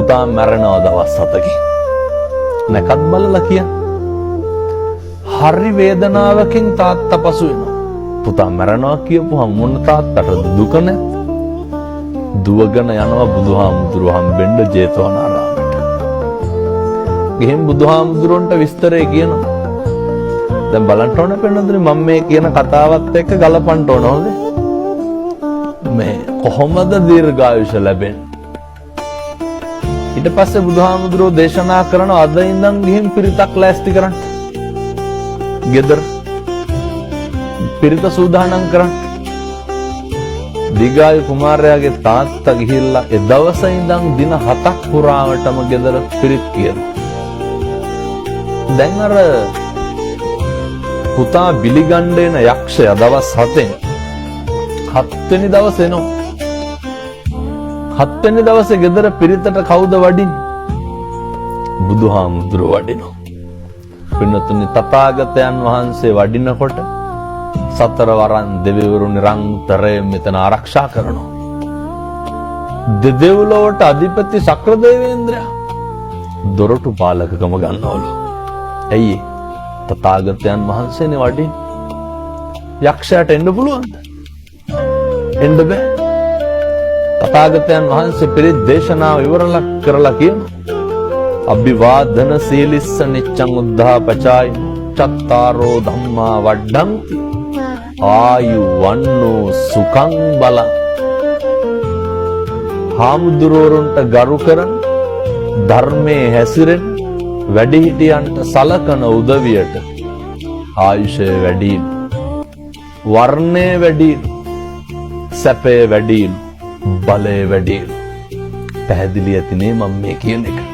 පුතා මැරෙනවා දවස් 7කින්. නැකත් බලලා කියන්න. හරි වේදනාවකින් තාත්තා පසු වෙනවා. පුතා මැරෙනවා කියපුවම මොන තාත්තටද දුක නැත්? දුවගෙන යනවා බුදුහාමුදුරුවෝ හම්බෙන්න ජේතවනාරාමයට. ගිහින් බුදුහාමුදුරුවන්ට විස්තරය කියනවා. දැන් බලන්න ඕන පෙන්නඳුනේ මම මේ කියන කතාවත් එක්ක ගලපන්න ඕන හොඳේ. මේ කොහොමද දීර්ඝායුෂ ලැබෙන්නේ? ඊට පස්සේ බුදුහාමුදුරුවෝ දේශනා කරන අද ඉඳන් ගිහින් පිරිතක් ලෑස්ති කරන්න. ගෙදර පිරිත සූදානම් කරන්න. දිගායු කුමාරයාගේ තාත්තා ගිහිල්ලා ඒ දවසේ ඉඳන් දින 7ක් පුරාවටම ගෙදර පිරිත් කියනවා. දැන් අර පුතා බිලිගන්න එන යක්ෂයා දවස් 7න් 7 වෙනි දවසේ එනවා. 7 වෙනි දවසේ ගෙදර පිරිතට කවුද වඩින්නේ? බුදුහාමුදුරුවෝ වඩිනවා. පින්නතුනි තථාගතයන් වහන්සේ වඩිනකොට සතර වරන් දෙවිවරු නිරන්තරයෙන් මෙතන ආරක්ෂා කරනවා. දෙදෙව්ලොවට අධිපති ශක්‍ර දේවේන්ද්‍රයා දොරටු පාලකකම ගන්නවලු. ඇයි? තථාගතයන් වහන්සේනේ වඩින්නේ. යක්ෂයාට එන්න පුළුවන්ද? එන්න බෑ. තථාගතයන් වහන්සේ පිරිත් දේශනාව ඉවරලා කරලා කියනවා. අභිවාදන සීලිස්ස නිච්ඡං උද්ධාපචාය චත්තාරෝ ධම්මා වඩ්ඩಂತಿ ආයු වන්නෝ සුඛං බලං. හාමුදුරුවරුන්ට ගරු කරන ධර්මයේ හැසිරෙන වැඩිහිටියන්ට සලකන උදවියට ආයුෂය වැඩි, වර්ණය වැඩි, සැපය වැඩි, බලය වැඩි. පැහැදිලි ඇතිනේ මම මේ කියන එක.